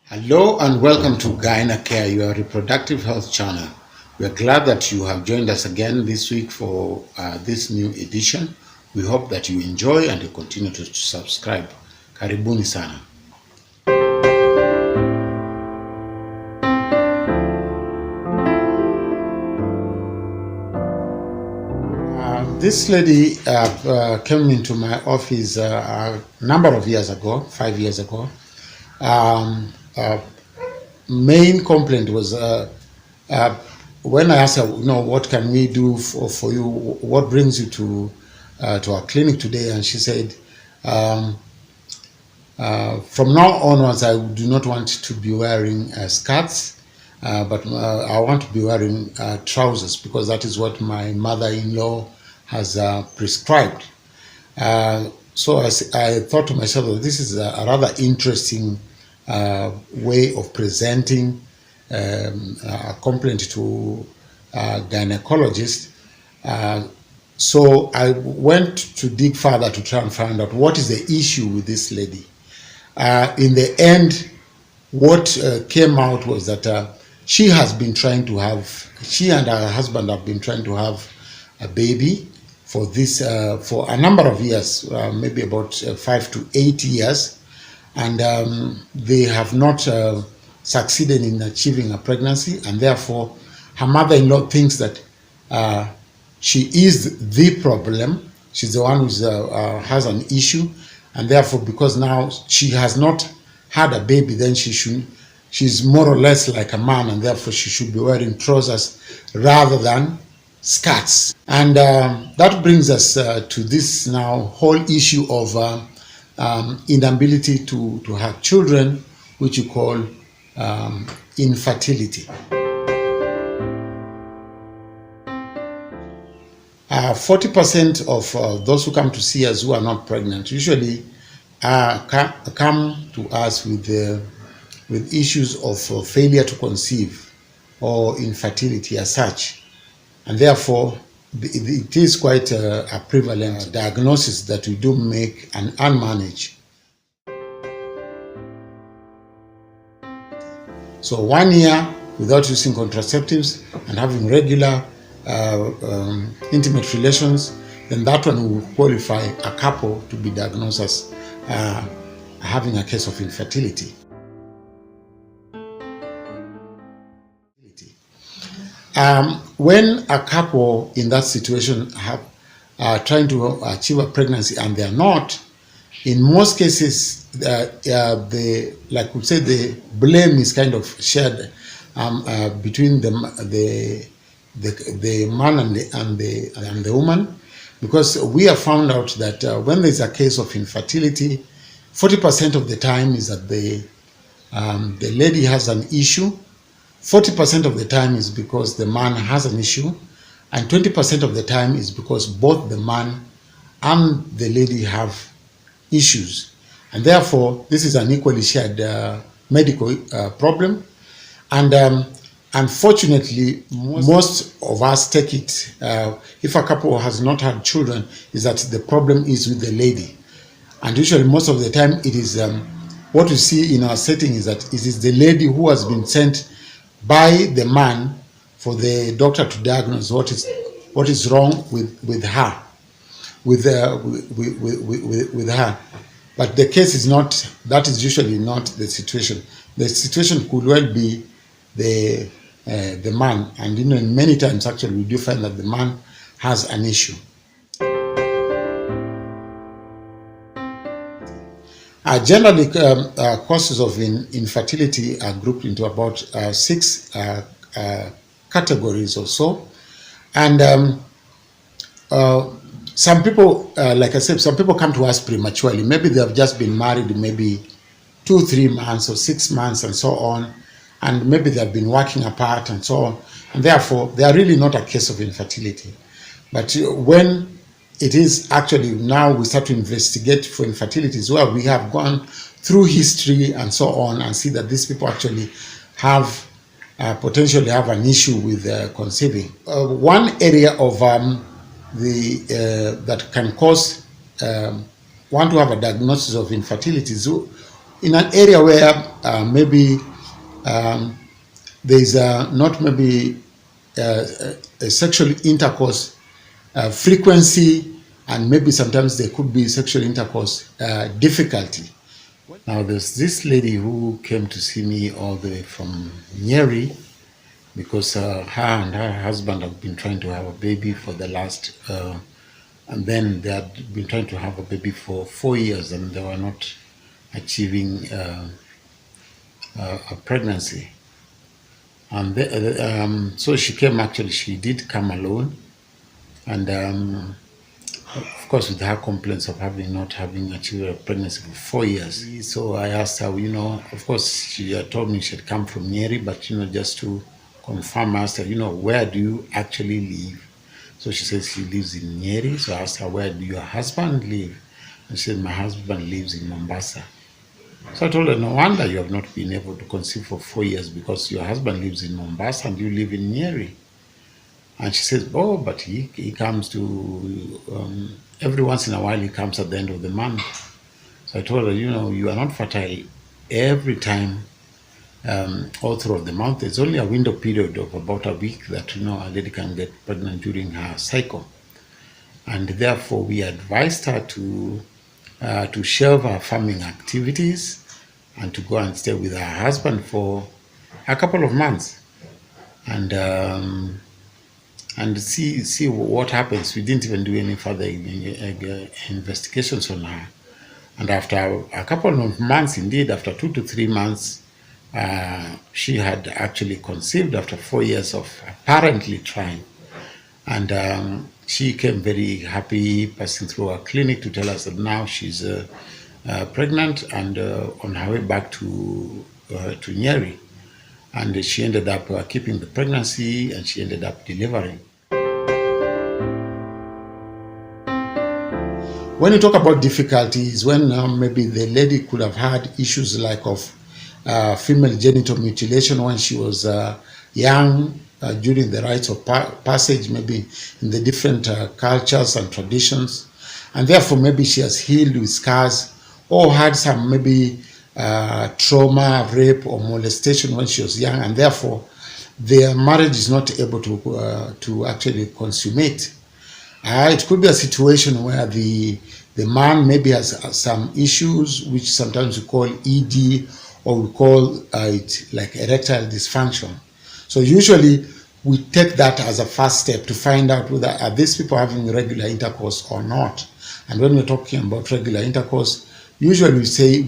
Hello and welcome to Gynacare, your reproductive health channel. We are glad that you have joined us again this week for this new edition. We hope that you enjoy and you continue to subscribe. Karibuni sana. This lady came into my office a number of years ago, 5 years ago. Main complaint was when I asked her, what can we do for you? What brings you to our clinic today? And she said, from now onwards, I do not want to be wearing skirts, but I want to be wearing trousers because that is what my mother-in-law has prescribed. So I thought to myself that this is a rather interesting way of presenting a complaint to a gynecologist. So I went to dig further to try and find out what is the issue with this lady. In the end, what came out was that she and her husband have been trying to have a baby for a number of years, maybe about 5 to 8 years, and they have not succeeded in achieving a pregnancy, and therefore her mother-in-law thinks that she is the problem. She's the one who has an issue, and therefore because now she has not had a baby, then she's more or less like a man, and therefore she should be wearing trousers rather than skirts. And that brings us to this now whole issue of inability to have children, which you call infertility. 40% of those who come to see us who are not pregnant usually come to us with issues of failure to conceive or infertility as such. And therefore, it is quite a prevalent diagnosis that we do make and manage. So 1 year without using contraceptives and having regular intimate relations, then that one will qualify a couple to be diagnosed as having a case of infertility. When a couple in that situation are trying to achieve a pregnancy and they are not, in most cases, like we say, the blame is kind of shared between the man and the woman, because we have found out that when there is a case of infertility, 40% of the time is that the lady has an issue. 40% of the time is because the man has an issue, and 20% of the time is because both the man and the lady have issues. And therefore, this is an equally shared medical problem. And unfortunately, most of us take it, if a couple has not had children, is that the problem is with the lady. And usually, most of the time, it is what we see in our setting is that it is the lady who has been sent by the man for the doctor to diagnose what is wrong with her, with her. But the case is not. That is usually not the situation. The situation could well be the man, and many times actually we do find that the man has an issue. Generally, causes of infertility are grouped into about 6 categories or so. And some people, like I said, some people come to us prematurely. Maybe they have just been married maybe 2-3 months or 6 months and so on. And maybe they have been working apart and so on. And therefore, they are really not a case of infertility. But when it is actually now we start to investigate for infertilities where we have gone through history and so on and see that these people actually have potentially have an issue with conceiving. One area of that can cause one to have a diagnosis of infertility is in an area where maybe there is not maybe a sexual intercourse frequency, and maybe sometimes there could be sexual intercourse difficulty. Now, there's this lady who came to see me all the way from Nyeri because her and her husband have been trying to have a baby for the last, and then they had been trying to have a baby for 4 years and they were not achieving a pregnancy. And so she came, actually, she did come alone. And of course, with her complaints of not having achieved a pregnancy for 4 years. So I asked her, of course, she had told me she had come from Nyeri, but, just to confirm, I asked her, where do you actually live? So she says she lives in Nyeri. So I asked her, where do your husband live? And she said, my husband lives in Mombasa. So I told her, no wonder you have not been able to conceive for 4 years, because your husband lives in Mombasa and you live in Nyeri. And she says, oh, but he comes to, every once in a while he comes at the end of the month. So I told her, you are not fertile every time all throughout the month. There's only a window period of about a week that, a lady can get pregnant during her cycle. And therefore we advised her to shelve her farming activities and to go and stay with her husband for a couple of months and see what happens. We didn't even do any further investigations on her. And after a couple of months, indeed, after 2 to 3 months, she had actually conceived after 4 years of apparently trying. And she came very happy, passing through our clinic to tell us that now she's pregnant and on her way back to Nyeri. And she ended up keeping the pregnancy, and she ended up delivering. When you talk about difficulties, when maybe the lady could have had issues like of female genital mutilation when she was young, during the rites of passage, maybe in the different cultures and traditions, and therefore maybe she has healed with scars or had some maybe trauma, rape or molestation when she was young, and therefore their marriage is not able to actually consummate. It could be a situation where the man maybe has some issues, which sometimes we call ED, or we call it like erectile dysfunction. So usually we take that as a first step to find out whether are these people having regular intercourse or not. And when we're talking about regular intercourse, usually we say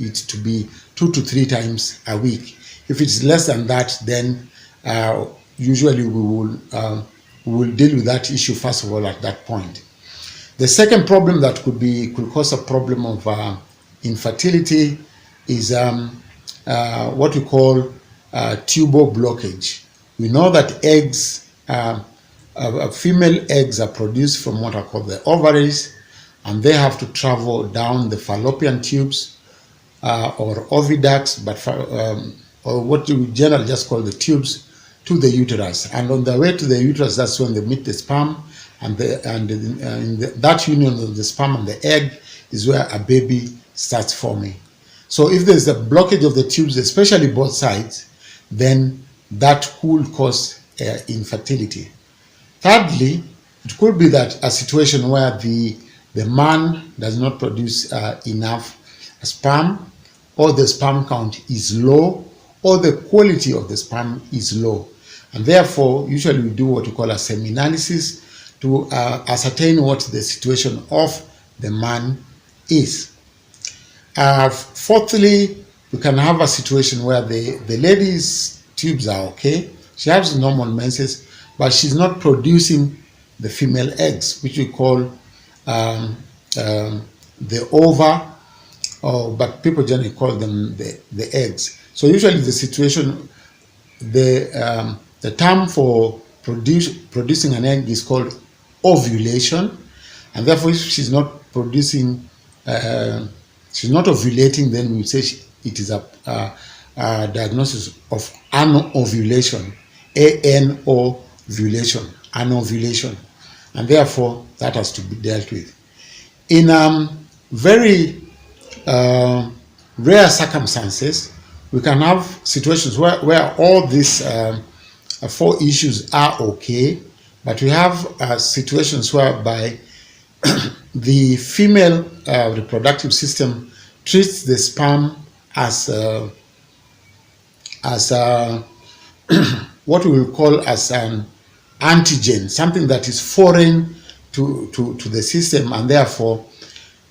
it to be 2 to 3 times a week. If it's less than that, then usually we will deal with that issue first of all at that point. The second problem that could cause a problem of infertility is what we call tubal blockage. We know that eggs, female eggs are produced from what are called the ovaries, and they have to travel down the fallopian tubes or oviducts, or what we generally just call the tubes, to the uterus. And on the way to the uterus, that's when they meet the sperm, and that union of the sperm and the egg is where a baby starts forming. So if there's a blockage of the tubes, especially both sides, then that could cause infertility. Thirdly, it could be that a situation where the man does not produce enough sperm, or the sperm count is low, or the quality of the sperm is low. And therefore, usually we do what we call a seminanalysis to ascertain what the situation of the man is. Fourthly, we can have a situation where the lady's tubes are okay. She has normal menses, but she's not producing the female eggs, which we call the ova, but people generally call them the eggs. So usually the situation, the term for producing an egg is called ovulation, and therefore if she's not producing, she's not ovulating, then we say it is a diagnosis of anovulation, A-N-O-vulation, anovulation, and therefore that has to be dealt with. In very rare circumstances, we can have situations where all these four issues are okay, but we have situations whereby the female reproductive system treats the sperm as a what we will call as an antigen, something that is foreign to the system, and therefore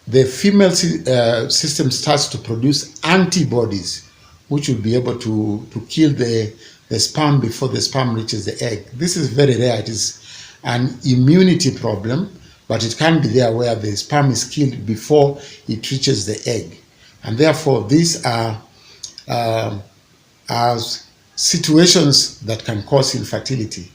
the female system starts to produce antibodies which will be able to kill the sperm before the sperm reaches the egg. This is very rare. It is an immunity problem, but it can be there where the sperm is killed before it reaches the egg. And therefore, these are situations that can cause infertility.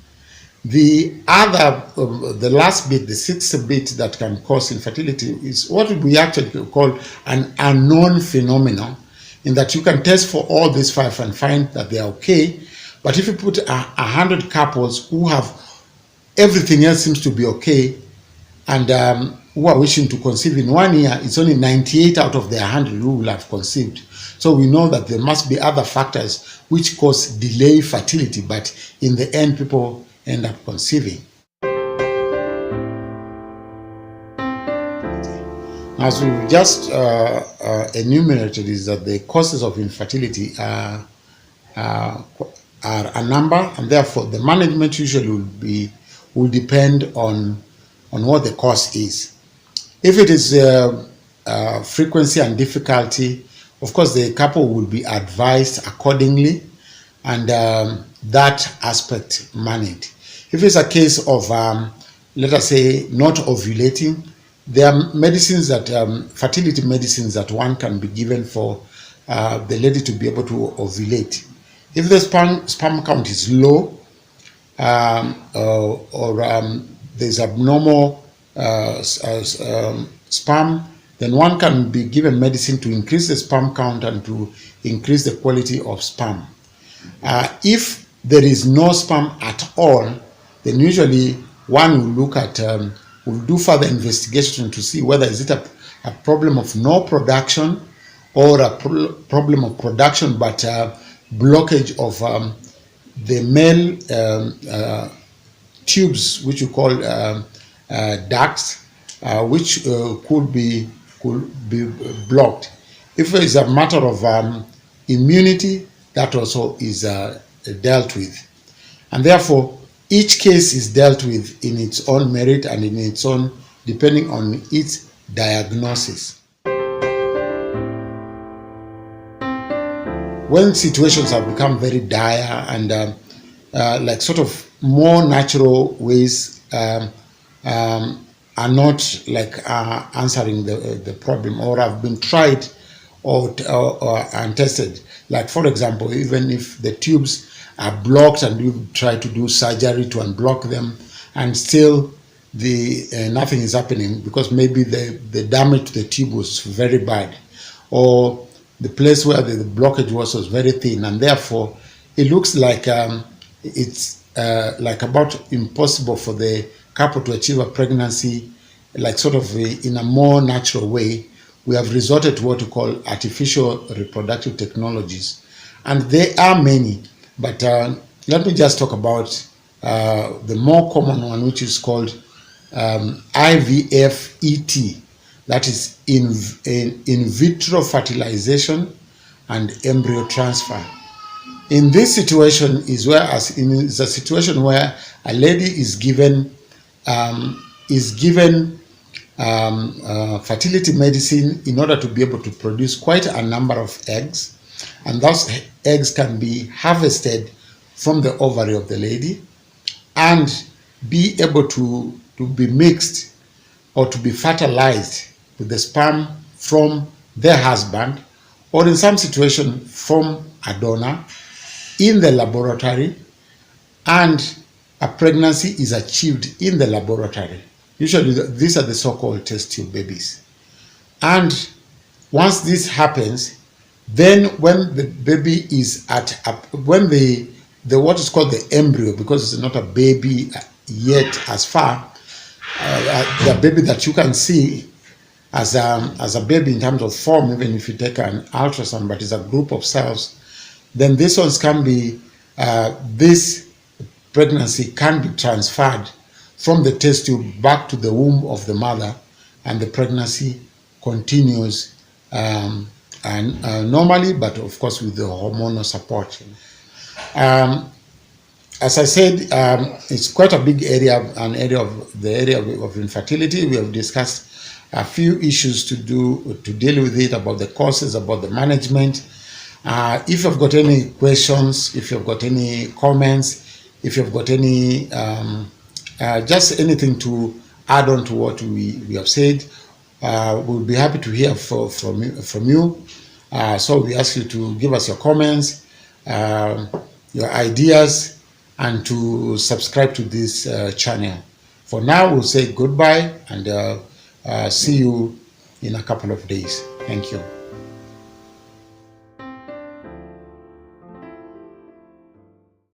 The other, the last bit, the sixth bit that can cause infertility is what we actually call an unknown phenomenon, in that you can test for all these five and find that they are okay. But if you put 100 couples who have everything else seems to be okay, and who are wishing to conceive in 1 year, it's only 98 out of the 100 who will have conceived. So we know that there must be other factors which cause delay fertility, but in the end, people end up conceiving. As we've just enumerated, is that the causes of infertility are a number, and therefore the management usually will depend on what the cause is. If it is frequency and difficulty, of course the couple will be advised accordingly, and that aspect managed. If it's a case of, let us say, not ovulating, there are medicines that, fertility medicines that one can be given for the lady to be able to ovulate. If the sperm count is low, or there's abnormal sperm, then one can be given medicine to increase the sperm count and to increase the quality of sperm. If there is no sperm at all, then usually one will look at, will do further investigation to see whether is it a problem of no production or a problem of production but blockage of the male tubes, which you call ducts, which could be blocked. If it is a matter of immunity, that also is dealt with. And therefore, each case is dealt with in its own merit and in its own, depending on its diagnosis. When situations have become very dire and like sort of more natural ways are not like answering the problem, or have been tried or and tested. Like, for example, even if the tubes are blocked and you try to do surgery to unblock them, and still nothing is happening because maybe the damage to the tube was very bad, or the place where the blockage was very thin, and therefore it looks like it's like about impossible for the couple to achieve a pregnancy, like sort of in a more natural way. We have resorted to what we call artificial reproductive technologies, and there are many, but let me just talk about the more common one, which is called IVF-ET, that is in vitro fertilization and embryo transfer. In this situation is a situation where a lady is given fertility medicine in order to be able to produce quite a number of eggs, and those eggs can be harvested from the ovary of the lady and be able to be mixed or to be fertilized with the sperm from their husband, or in some situation from a donor, in the laboratory, and a pregnancy is achieved in the laboratory. Usually these are the so-called test tube babies. And once this happens, then when the baby is when the what is called the embryo, because it's not a baby yet as far, the baby that you can see as a baby in terms of form, even if you take an ultrasound, but it's a group of cells, then these ones can be, this pregnancy can be transferred from the test tube back to the womb of the mother, and the pregnancy continues and normally, but of course with the hormonal support. As I said, it's quite a big area, the area of infertility. We have discussed a few issues to deal with it, about the causes, about the management. If you've got any questions, if you've got any comments, if you've got any just anything to add on to what we have said, we'll be happy to hear from you. So we ask you to give us your comments, your ideas, and to subscribe to this channel. For now, we'll say goodbye and see you in a couple of days. Thank you.